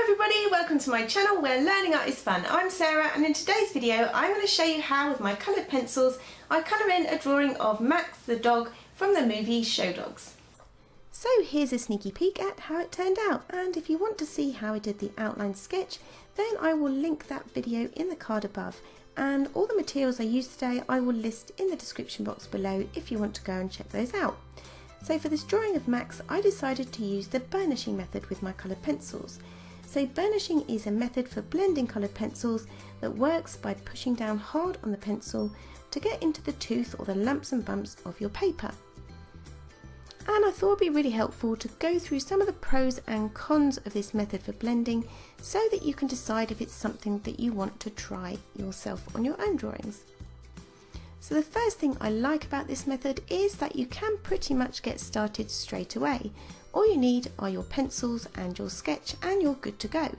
everybody, welcome to my channel where learning art is fun. I'm Sarah, and in today's video I'm going to show you how with my coloured pencils I colour in a drawing of Max the dog from the movie Show Dogs. So here's a sneaky peek at how it turned out, and if you want to see how I did the outline sketch then I will link that video in the card above, and all the materials I used today I will list in the description box below if you want to go and check those out. So for this drawing of Max I decided to use the burnishing method with my coloured pencils. So burnishing is a method for blending coloured pencils that works by pushing down hard on the pencil to get into the tooth or the lumps and bumps of your paper. And I thought it would be really helpful to go through some of the pros and cons of this method for blending so that you can decide if it's something that you want to try yourself on your own drawings. So the first thing I like about this method is that you can pretty much get started straight away. All you need are your pencils and your sketch and you're good to go.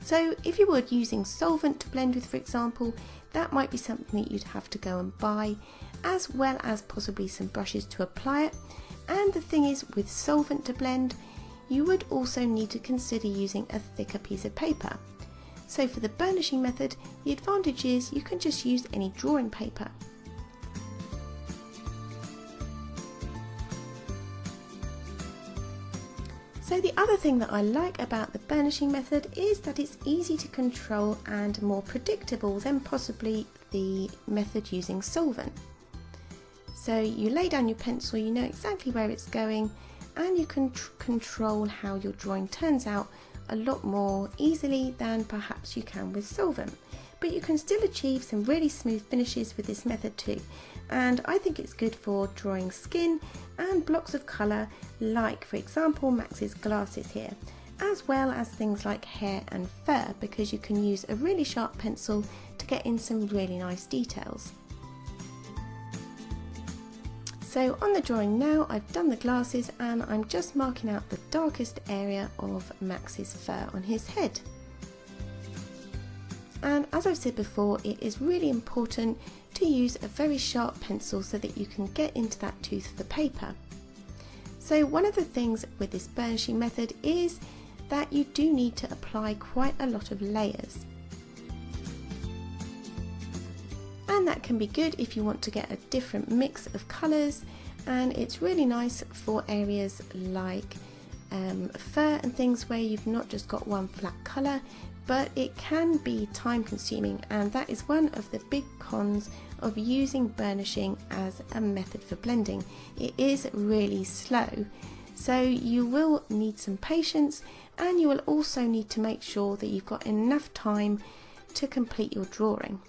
So if you were using solvent to blend with, for example, that might be something that you'd have to go and buy, as well as possibly some brushes to apply it. And the thing is, with solvent to blend, you would also need to consider using a thicker piece of paper. So for the burnishing method, the advantage is you can just use any drawing paper. So the other thing that I like about the burnishing method is that it's easy to control and more predictable than possibly the method using solvent. So you lay down your pencil, you know exactly where it's going, and you can control how your drawing turns out a lot more easily than perhaps you can with solvent. But you can still achieve some really smooth finishes with this method too, and I think it's good for drawing skin and blocks of colour, like for example Max's glasses here, as well as things like hair and fur, because you can use a really sharp pencil to get in some really nice details. So on the drawing now, I've done the glasses and I'm just marking out the darkest area of Max's fur on his head. And as I've said before, it is really important to use a very sharp pencil so that you can get into that tooth of the paper. So one of the things with this burnishing method is that you do need to apply quite a lot of layers. And that can be good if you want to get a different mix of colours, and it's really nice for areas like fur and things where you've not just got one flat colour, but it can be time consuming, and that is one of the big cons of using burnishing as a method for blending. It is really slow, so you will need some patience, and you will also need to make sure that you've got enough time to complete your drawing.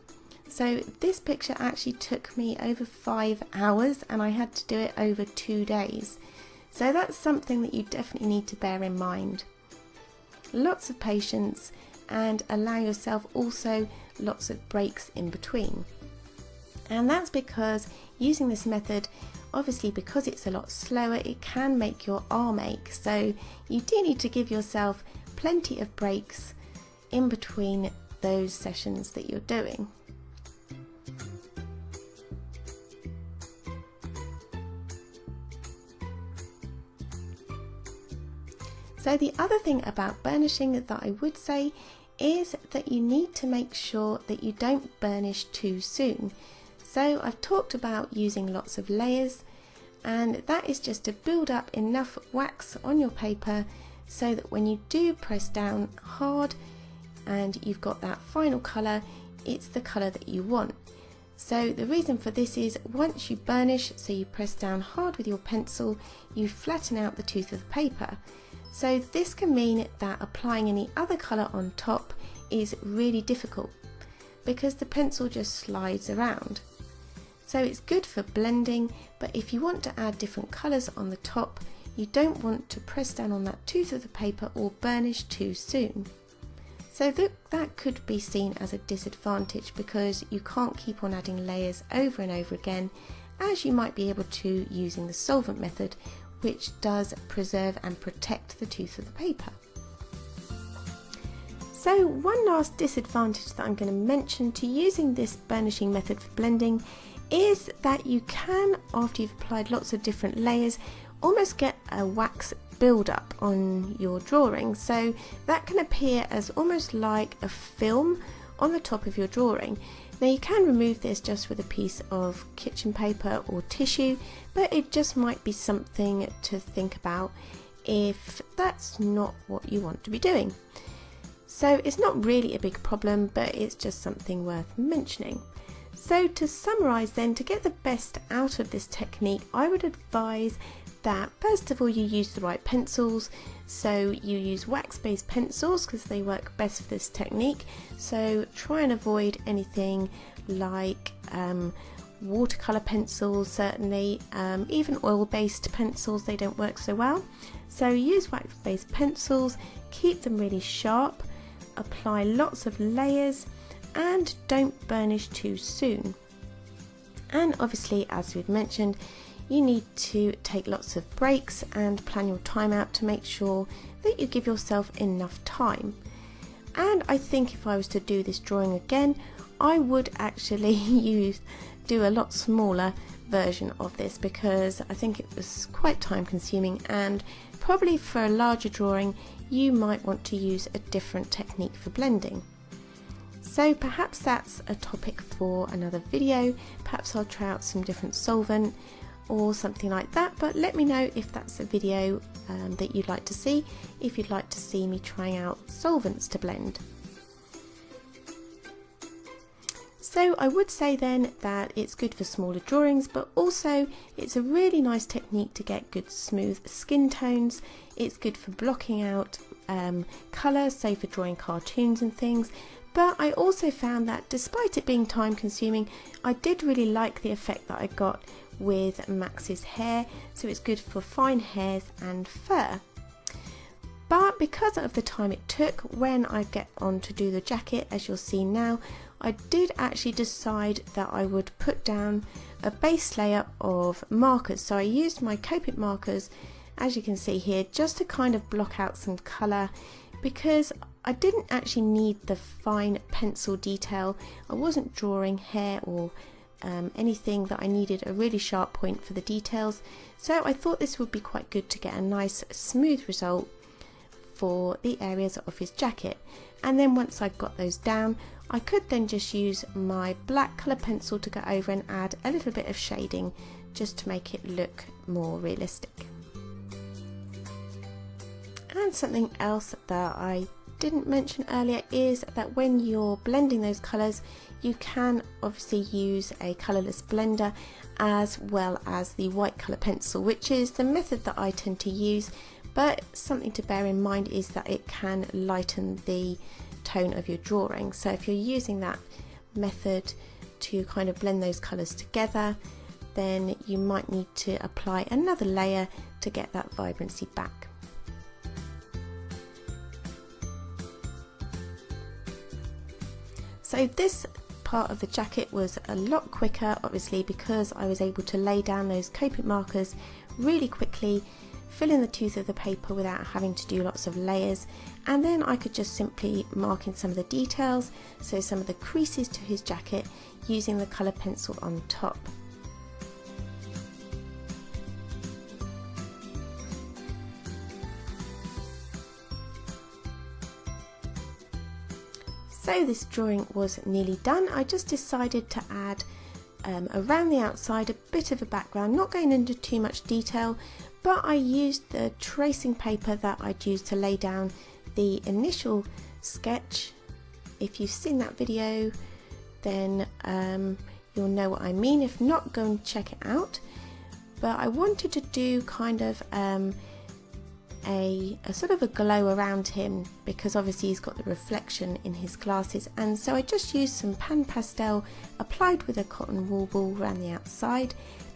So this picture actually took me over 5 hours and I had to do it over 2 days. So that's something that you definitely need to bear in mind. Lots of patience, and allow yourself also lots of breaks in between. And that's because using this method, obviously because it's a lot slower, it can make your arm ache. So you do need to give yourself plenty of breaks in between those sessions that you're doing. So the other thing about burnishing that I would say is that you need to make sure that you don't burnish too soon. So I've talked about using lots of layers, and that is just to build up enough wax on your paper so that when you do press down hard and you've got that final colour, it's the colour that you want. So the reason for this is once you burnish, so you press down hard with your pencil, you flatten out the tooth of the paper. So this can mean that applying any other colour on top is really difficult because the pencil just slides around. So it's good for blending, but if you want to add different colours on the top, you don't want to press down on that tooth of the paper or burnish too soon. So that could be seen as a disadvantage because you can't keep on adding layers over and over again as you might be able to using the solvent method, which does preserve and protect the tooth of the paper. So one last disadvantage that I'm going to mention to using this burnishing method for blending is that you can, after you've applied lots of different layers, almost get a wax build-up on your drawing. So that can appear as almost like a film on the top of your drawing. Now you can remove this just with a piece of kitchen paper or tissue, but it just might be something to think about if that's not what you want to be doing. So it's not really a big problem, but it's just something worth mentioning. So to summarise then, to get the best out of this technique, I would advise that first of all you use the right pencils. So you use wax-based pencils because they work best for this technique. So try and avoid anything like watercolour pencils, certainly, even oil-based pencils, they don't work so well. So use wax-based pencils, keep them really sharp, apply lots of layers, and don't burnish too soon. And obviously, as we've mentioned, you need to take lots of breaks and plan your time out to make sure that you give yourself enough time. And I think if I was to do this drawing again, I would actually do a lot smaller version of this, because I think it was quite time consuming, and probably for a larger drawing you might want to use a different technique for blending. So perhaps that's a topic for another video. Perhaps I'll try out some different solvent or something like that, but let me know if that's a video that you'd like to see, if you'd like to see me trying out solvents to blend. So I would say then that it's good for smaller drawings, but also it's a really nice technique to get good smooth skin tones. It's good for blocking out colour, say for drawing cartoons and things. But I also found that despite it being time consuming, I did really like the effect that I got with Max's hair. So it's good for fine hairs and fur. But because of the time it took when I get on to do the jacket, as you'll see now, I did actually decide that I would put down a base layer of markers. So I used my Copic markers, as you can see here, just to kind of block out some colour, because I didn't actually need the fine pencil detail. I wasn't drawing hair or anything that I needed a really sharp point for the details. So I thought this would be quite good to get a nice smooth result for the areas of his jacket. And then once I've got those down, I could then just use my black colour pencil to go over and add a little bit of shading just to make it look more realistic. And something else that I didn't mention earlier is that when you're blending those colours, you can obviously use a colourless blender as well as the white colour pencil, which is the method that I tend to use. But something to bear in mind is that it can lighten the tone of your drawing. So if you're using that method to kind of blend those colours together, then you might need to apply another layer to get that vibrancy back. So this part of the jacket was a lot quicker, obviously, because I was able to lay down those Copic markers really quickly, fill in the tooth of the paper without having to do lots of layers, and then I could just simply mark in some of the details, so some of the creases to his jacket, using the colour pencil on top. So this drawing was nearly done. I just decided to add around the outside a bit of a background, not going into too much detail, but I used the tracing paper that I'd used to lay down the initial sketch. If you've seen that video, then you'll know what I mean. If not, go and check it out. But I wanted to do kind of a sort of a glow around him, because obviously he's got the reflection in his glasses, and so I just used some pan pastel applied with a cotton wool ball around the outside,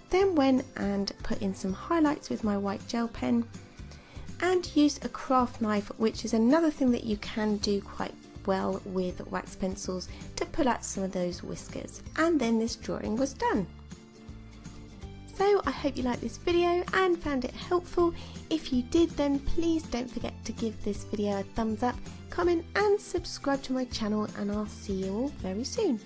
then went and put in some highlights with my white gel pen, and used a craft knife, which is another thing that you can do quite well with wax pencils, to pull out some of those whiskers. And then this drawing was done. So I hope you liked this video and found it helpful. If you did, then please don't forget to give this video a thumbs up, comment and subscribe to my channel, and I'll see you all very soon.